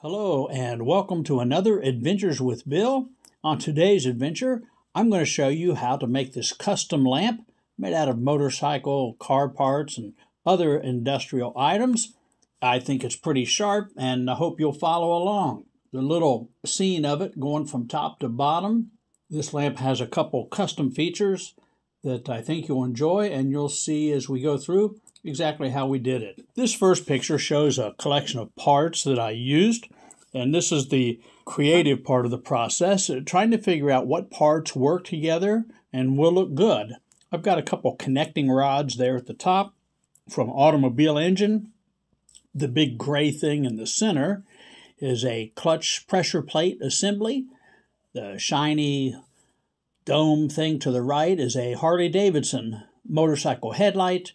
Hello and welcome to another Adventures with Bill. On today's adventure, I'm going to show you how to make this custom lamp made out of motorcycle, car parts, and other industrial items. I think it's pretty sharp and I hope you'll follow along. The little scene of it going from top to bottom. This lamp has a couple custom features that I think you'll enjoy, and you'll see as we go through exactly how we did it. This first picture shows a collection of parts that I used, and this is the creative part of the process, trying to figure out what parts work together and will look good. I've got a couple connecting rods there at the top from automobile engine. The big gray thing in the center is a clutch pressure plate assembly. The shiny dome thing to the right is a Harley-Davidson motorcycle headlight.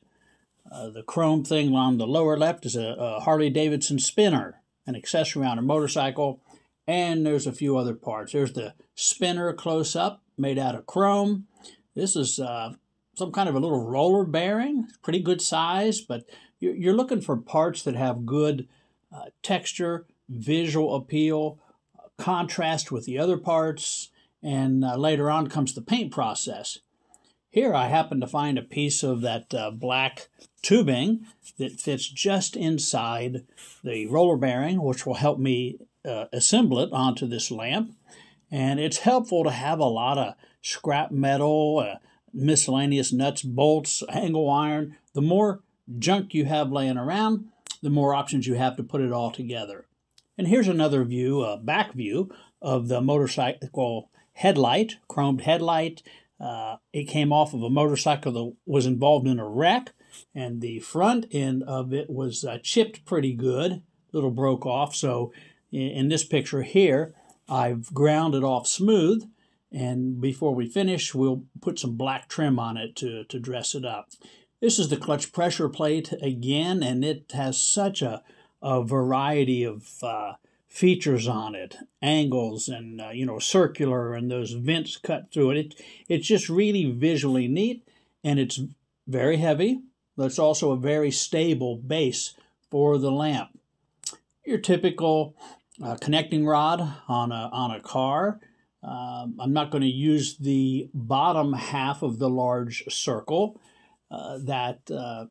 The chrome thing on the lower left is a Harley-Davidson spinner, an accessory on a motorcycle, and there's a few other parts. There's the spinner close up made out of chrome. This is some kind of a little roller bearing, pretty good size, but you're looking for parts that have good texture, visual appeal, contrast with the other parts, and later on comes the paint process. Here I happen to find a piece of that black tubing that fits just inside the roller bearing, which will help me assemble it onto this lamp. And it's helpful to have a lot of scrap metal, miscellaneous nuts, bolts, angle iron. The more junk you have laying around, the more options you have to put it all together. And here's another view, a back view of the motorcycle headlight, chromed headlight. It came off of a motorcycle that was involved in a wreck, and the front end of it was chipped pretty good, a little broke off. So in this picture here, I've ground it off smooth, and before we finish, we'll put some black trim on it to dress it up. This is the clutch pressure plate again, and it has such a variety of features on it, angles and circular, and those vents cut through it. It's just really visually neat, and it's very heavy, but it's also a very stable base for the lamp. Your typical connecting rod on a car. I'm not going to use the bottom half of the large circle. I'll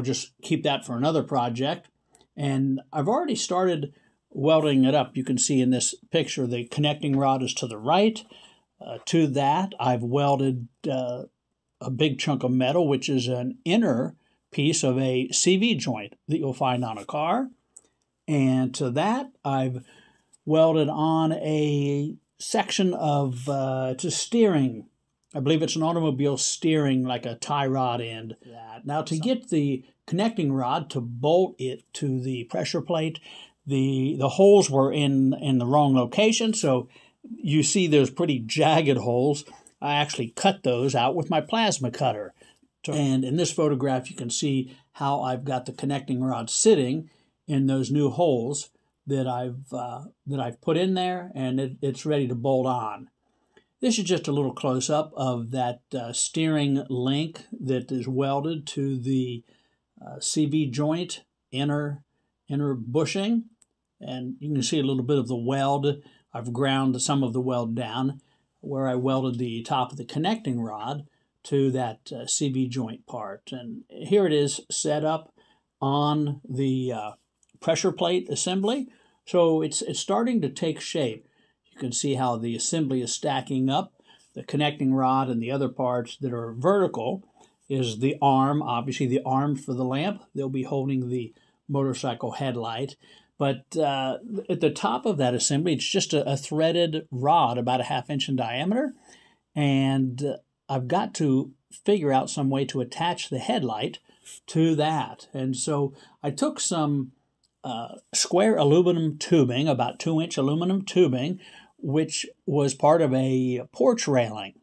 just keep that for another project. And I've already started welding it up. You can see in this picture the connecting rod is to the right. To that, I've welded a big chunk of metal, which is an inner piece of a CV joint that you'll find on a car. And to that, I've welded on a section of it's a steering. I believe it's an automobile steering, like a tie rod end. Now, to get the connecting rod to bolt it to the pressure plate, the holes were in the wrong location, so you see there's pretty jagged holes. I actually cut those out with my plasma cutter. And in this photograph, you can see how I've got the connecting rod sitting in those new holes that I've put in there, and it's ready to bolt on. This is just a little close-up of that steering link that is welded to the CV joint, inner bushing, and you can see a little bit of the weld. I've ground some of the weld down where I welded the top of the connecting rod to that CV joint part. And here it is set up on the pressure plate assembly. So it's starting to take shape. You can see how the assembly is stacking up. The connecting rod and the other parts that are vertical is the arm, obviously the arm for the lamp. They'll be holding the motorcycle headlight. But at the top of that assembly, it's just a threaded rod about a 1/2 inch in diameter. And I've got to figure out some way to attach the headlight to that. And so I took some square aluminum tubing, about 2-inch aluminum tubing, which was part of a porch railing.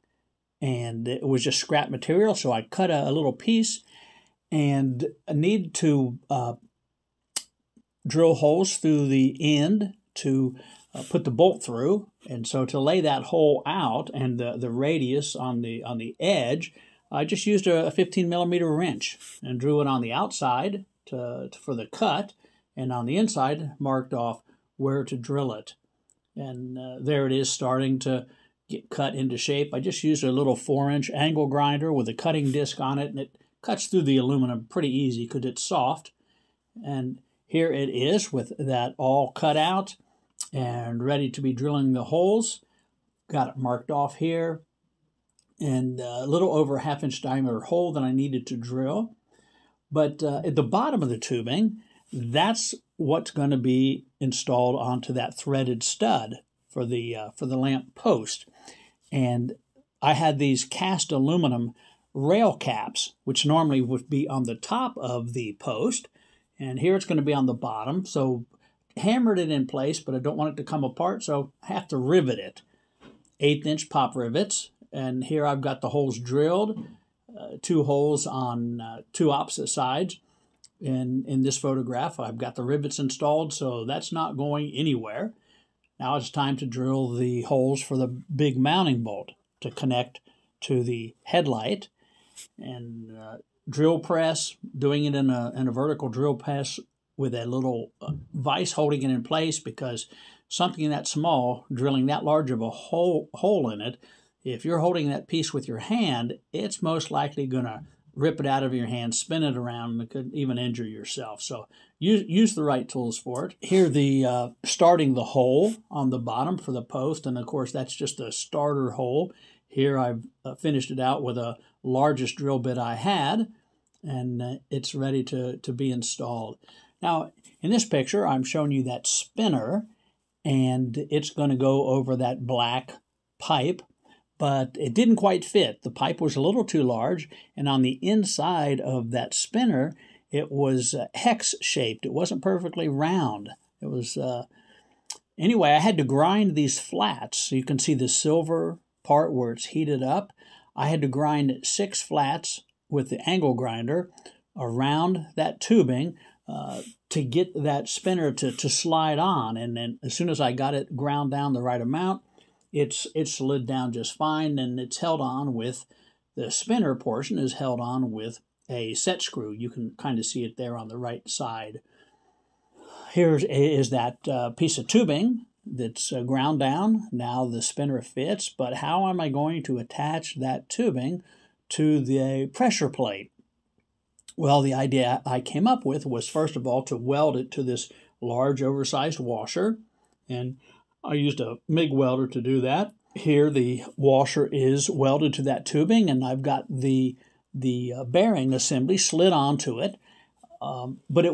And it was just scrap material, so I cut a little piece and I need to drill holes through the end to put the bolt through. And so to lay that hole out and the radius on the edge, I just used a 15 millimeter wrench and drew it on the outside for the cut, and on the inside marked off where to drill it. And there it is, starting to get cut into shape. I just used a little 4-inch angle grinder with a cutting disc on it, and it cuts through the aluminum pretty easy because it's soft. And here it is with that all cut out and ready to be drilling the holes. Got it marked off here, and a little over 1/2-inch diameter hole that I needed to drill. But at the bottom of the tubing, that's what's going to be installed onto that threaded stud for the lamp post. And I had these cast aluminum rail caps, which normally would be on the top of the post, and here it's going to be on the bottom. So hammered it in place, but I don't want it to come apart, so I have to rivet it. 1/8-inch pop rivets, and here I've got the holes drilled, 2 holes on 2 opposite sides. And in this photograph, I've got the rivets installed, so that's not going anywhere. Now it's time to drill the holes for the big mounting bolt to connect to the headlight. And drill press, doing it in a vertical drill press with a little vise holding it in place, because something that small, drilling that large of a hole in it, if you're holding that piece with your hand, it's most likely going to rip it out of your hand, spin it around, and it could even injure yourself. So use the right tools for it. Here, the starting the hole on the bottom for the post, and of course that's just a starter hole. Here I've finished it out with a largest drill bit I had, and it's ready to be installed. Now, in this picture, I'm showing you that spinner, and it's going to go over that black pipe, but it didn't quite fit. The pipe was a little too large, and on the inside of that spinner, it was hex-shaped. It wasn't perfectly round. It was, anyway, I had to grind these flats. So you can see the silver part where it's heated up. I had to grind 6 flats with the angle grinder around that tubing to get that spinner to slide on. And then as soon as I got it ground down the right amount, it slid down just fine, and it's held on with, the spinner portion is held on with a set screw. You can kind of see it there on the right side. Here is that piece of tubing that's ground down. Now the spinner fits, but how am I going to attach that tubing to the pressure plate? Well, the idea I came up with was, first of all, to weld it to this large oversized washer, and I used a MIG welder to do that. Here the washer is welded to that tubing, and I've got the bearing assembly slid onto it, but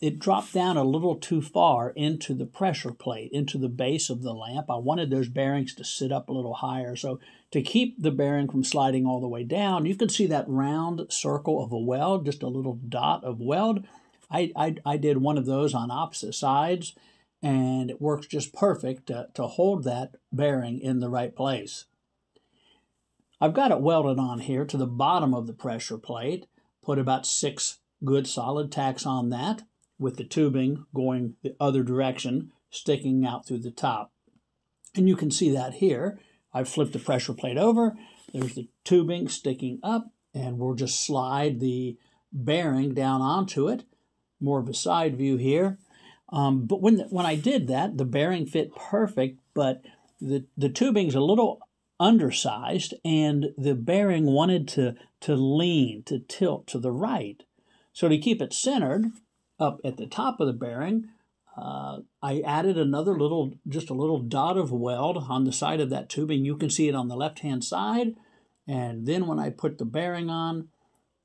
it dropped down a little too far into the pressure plate, into the base of the lamp. I wanted those bearings to sit up a little higher. So to keep the bearing from sliding all the way down, you can see that round circle of a weld, just a little dot of weld. I did one of those on opposite sides, and it works just perfect to hold that bearing in the right place. I've got it welded on here to the bottom of the pressure plate, put about 6 good solid tacks on that, with the tubing going the other direction, sticking out through the top. And you can see that here. I've flipped the pressure plate over. There's the tubing sticking up, and we'll just slide the bearing down onto it. More of a side view here. But when I did that, the bearing fit perfect, but the tubing's a little undersized, and the bearing wanted to lean, to tilt to the right. So to keep it centered, up at the top of the bearing, I added just a little dot of weld on the side of that tubing. You can see it on the left-hand side. And then when I put the bearing on,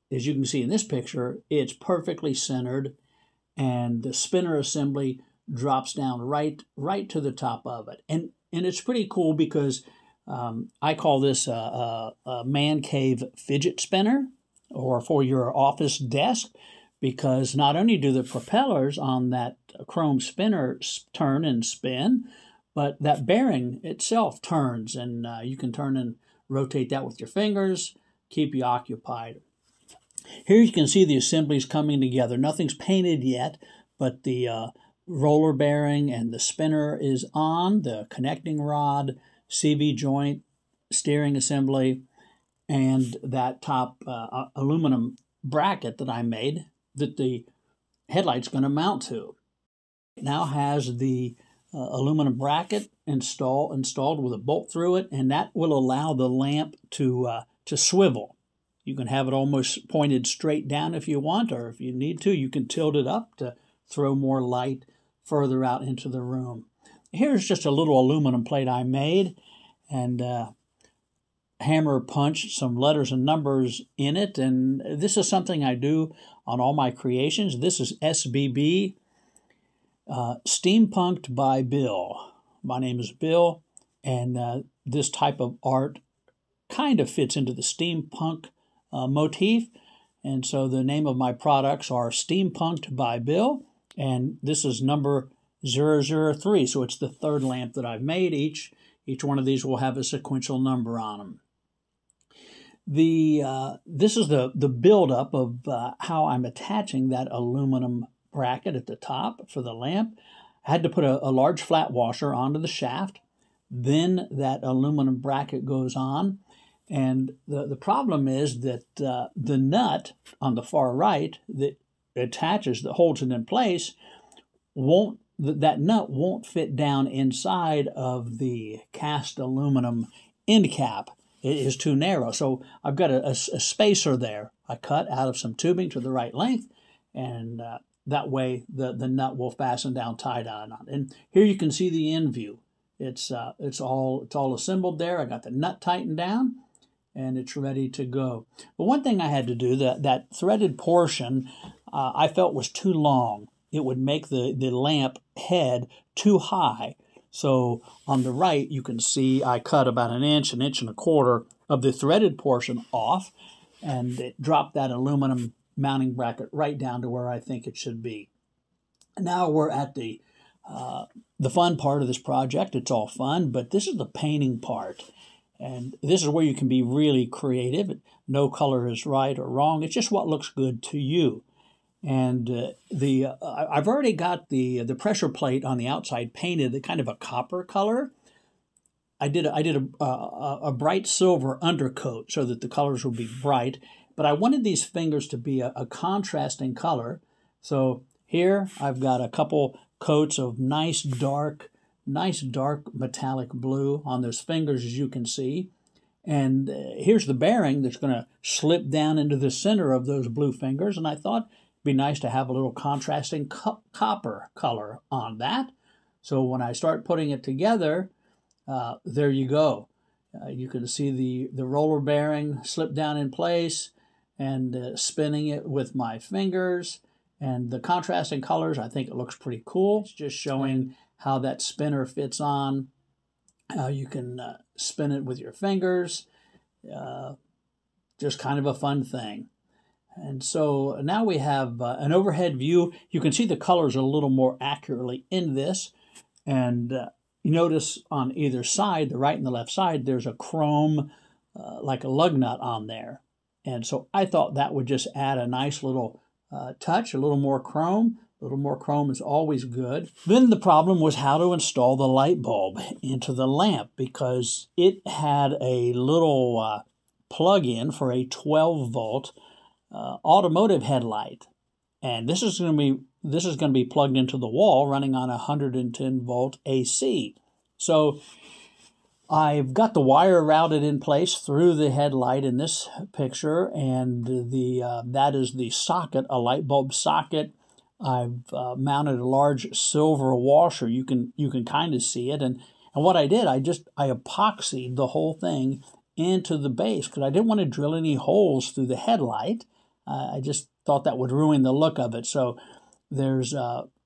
as you can see in this picture, it's perfectly centered, and the spinner assembly drops down right to the top of it. And it's pretty cool because I call this a man cave fidget spinner, or for your office desk, because not only do the propellers on that chrome spinner turn and spin, but that bearing itself turns, and you can turn and rotate that with your fingers, keep you occupied. Here you can see the assemblies coming together. Nothing's painted yet, but the roller bearing and the spinner is on, the connecting rod, CV joint, steering assembly, and that top aluminum bracket that I made that the headlight's going to mount to. now has the aluminum bracket installed with a bolt through it, and that will allow the lamp to swivel. You can have it almost pointed straight down if you want, or if you need to, you can tilt it up to throw more light further out into the room. Here's just a little aluminum plate I made, and hammer punched some letters and numbers in it, and this is something I do on all my creations. This is SBB, Steampunk'd by Bill. My name is Bill, and this type of art kind of fits into the steampunk motif, and so the name of my products are Steampunk'd by Bill, and this is number 003, so it's the third lamp that I've made. Each one of these will have a sequential number on them. This is the buildup of how I'm attaching that aluminum bracket at the top for the lamp. I had to put a large flat washer onto the shaft. Then that aluminum bracket goes on. And the problem is that the nut on the far right that attaches, that holds it in place, that nut won't fit down inside of the cast aluminum end cap. It is too narrow. So I've got a spacer there. I cut out of some tubing to the right length, and that way the nut will fasten down tight on. And here you can see the end view. It's all assembled there. I got the nut tightened down, and it's ready to go. But one thing I had to do, that threaded portion I felt was too long. It would make the lamp head too high. So on the right, you can see I cut about an inch and a quarter of the threaded portion off, and it dropped that aluminum mounting bracket right down to where I think it should be. Now we're at the fun part of this project. It's all fun, but this is the painting part. And this is where you can be really creative. No color is right or wrong. It's just what looks good to you. And I've already got the pressure plate on the outside painted kind of a copper color. I did a bright silver undercoat so that the colors would be bright, but I wanted these fingers to be a contrasting color. So here I've got a couple coats of nice dark metallic blue on those fingers, as you can see. And here's the bearing that's going to slip down into the center of those blue fingers, and I thought be nice to have a little contrasting copper color on that. So when I start putting it together, there you go. You can see the roller bearing slip down in place, and spinning it with my fingers. And the contrasting colors, I think it looks pretty cool. It's just showing how that spinner fits on. You can spin it with your fingers. Just kind of a fun thing. And so now we have an overhead view. You can see the colors a little more accurately in this. And you notice on either side, the right and the left side, there's a chrome, like a lug nut on there. And so I thought that would just add a nice little touch, a little more chrome. A little more chrome is always good. Then the problem was how to install the light bulb into the lamp, because it had a little plug-in for a 12-volt automotive headlight, and this is going to be plugged into the wall, running on 110-volt AC. So I've got the wire routed in place through the headlight in this picture, and that is the socket, a light bulb socket. I've mounted a large silver washer. You can kind of see it, and what I did, I epoxied the whole thing into the base because I didn't want to drill any holes through the headlight. I just thought that would ruin the look of it. So there's,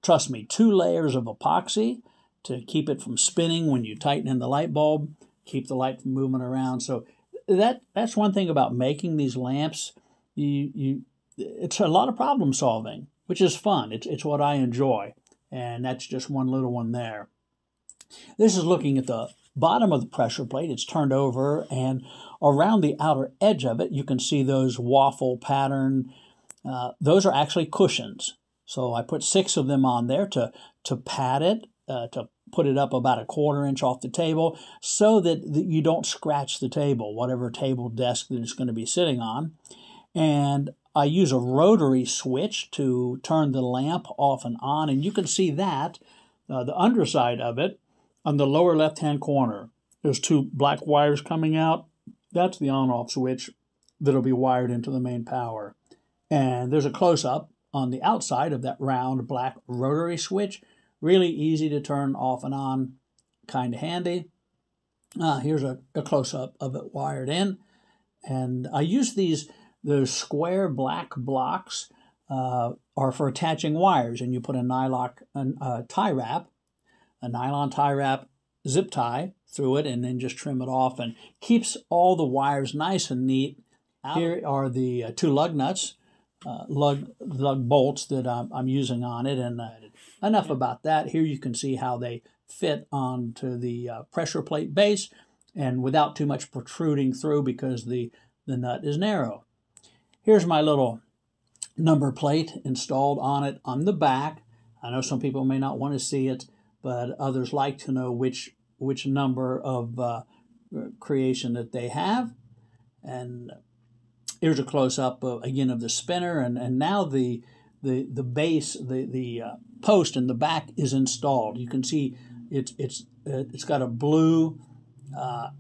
trust me, 2 layers of epoxy to keep it from spinning when you tighten in the light bulb, keep the light from moving around. So that's one thing about making these lamps. It's a lot of problem solving, which is fun. It's what I enjoy, and that's just one little one there. This is looking at the bottom of the pressure plate. It's turned over, and around the outer edge of it, you can see those waffle pattern. Those are actually cushions. So I put 6 of them on there to pad it, to put it up about a 1/4 inch off the table so that you don't scratch the table, whatever table desk that it's going to be sitting on. And I use a rotary switch to turn the lamp off and on, and you can see that, the underside of it, on the lower left-hand corner. There's two black wires coming out. That's the on-off switch that'll be wired into the main power. And there's a close-up on the outside of that round black rotary switch. Really easy to turn off and on, kind of handy. Here's a close-up of it wired in. And I use those square black blocks are for attaching wires, and you put a nylon tie wrap, a nylon tie wrap zip tie through it, and then just trim it off, and keeps all the wires nice and neat. Here are the two lug nuts, lug bolts that I'm using on it, and enough about that. Here you can see how they fit onto the pressure plate base, and without too much protruding through because the nut is narrow. Here's my little number plate installed on it on the back. I know some people may not want to see it, but others like to know which number of creation that they have. And here's a close-up again of the spinner, and now the base, the post in the back is installed. You can see it's got a blue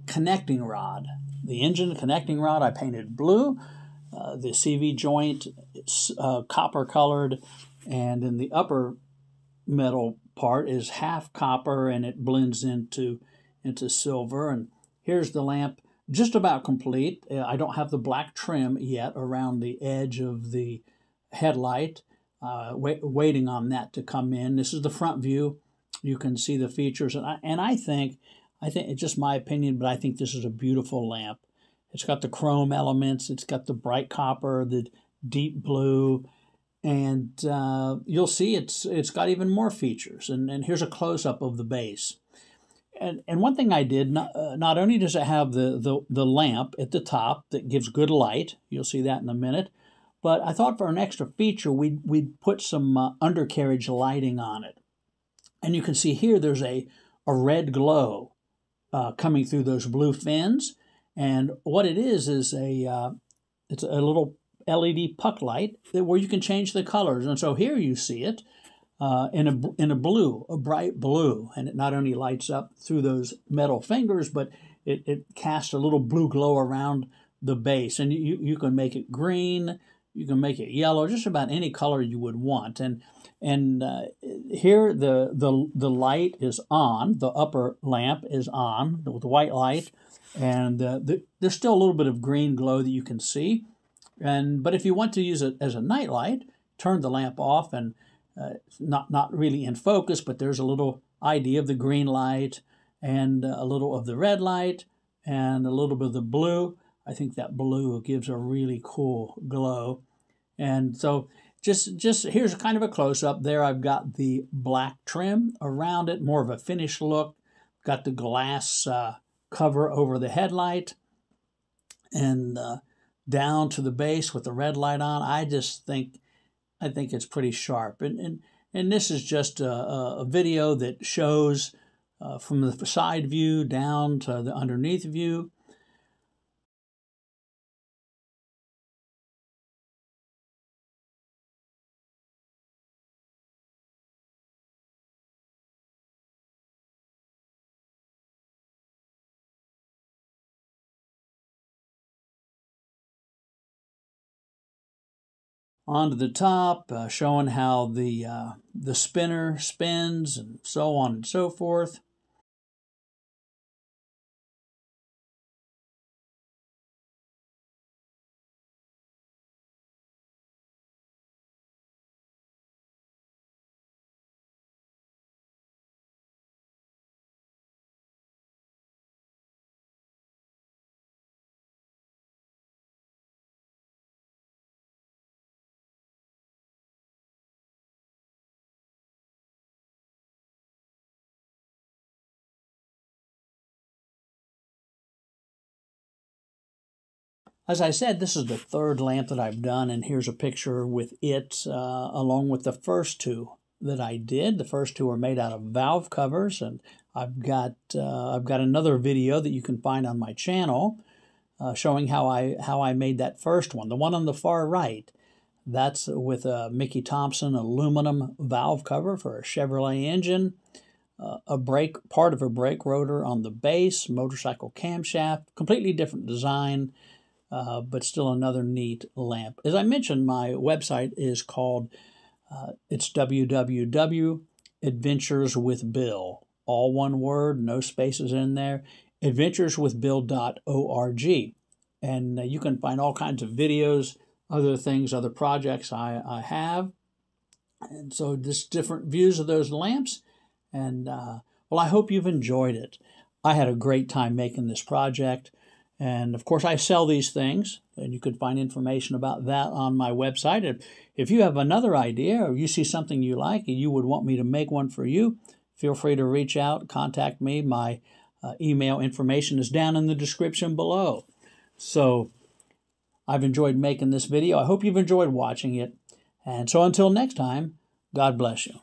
connecting rod. The engine connecting rod I painted blue. The CV joint is copper colored, and in the upper metal part is half copper, and it blends into silver. And here's the lamp, just about complete. I don't have the black trim yet around the edge of the headlight. Waiting on that to come in. This is the front view. You can see the features, and I think it's just my opinion, but I think this is a beautiful lamp. It's got the chrome elements. It's got the bright copper, the deep blue, and you'll see it's got even more features. And here's a close-up of the base. And one thing I did, not only does it have the lamp at the top that gives good light, you'll see that in a minute, but I thought for an extra feature we'd put some undercarriage lighting on it. And you can see here there's a red glow coming through those blue fins. And what it is it's a little LED puck light where you can change the colors. And so here you see it in a blue, a bright blue, and it not only lights up through those metal fingers, but it casts a little blue glow around the base. And you can make it green, you can make it yellow, just about any color you would want. And here the light is on, the upper lamp is on with the white light. And there's still a little bit of green glow that you can see. But if you want to use it as a night light, turn the lamp off, and it's not really in focus, but there's a little idea of the green light and a little of the red light and a little bit of the blue. I think that blue gives a really cool glow. And so just here's kind of a close-up. There I've got the black trim around it, more of a finished look. Got the glass cover over the headlight, and down to the base with the red light on. I think it's pretty sharp. And this is just a video that shows from the side view down to the underneath view. Onto the top, showing how the spinner spins and so on and so forth. As I said, this is the third lamp that I've done, and here's a picture with it along with the first two that I did. The first two are made out of valve covers, and I've got another video that you can find on my channel showing how I made that first one. The one on the far right, That's with a Mickey Thompson aluminum valve cover for a Chevrolet engine, part of a brake rotor on the base, motorcycle camshaft, completely different design, but still another neat lamp. As I mentioned, my website is called, it's www.adventureswithbill, all one word, no spaces in there, adventureswithbill.org. And you can find all kinds of videos, other things, other projects I have. And so just different views of those lamps. And well, I hope you've enjoyed it. I had a great time making this project. And of course, I sell these things, and you can find information about that on my website. If you have another idea or you see something you like and you would want me to make one for you, feel free to reach out, contact me. My email information is down in the description below. So I've enjoyed making this video. I hope you've enjoyed watching it. And so until next time, God bless you.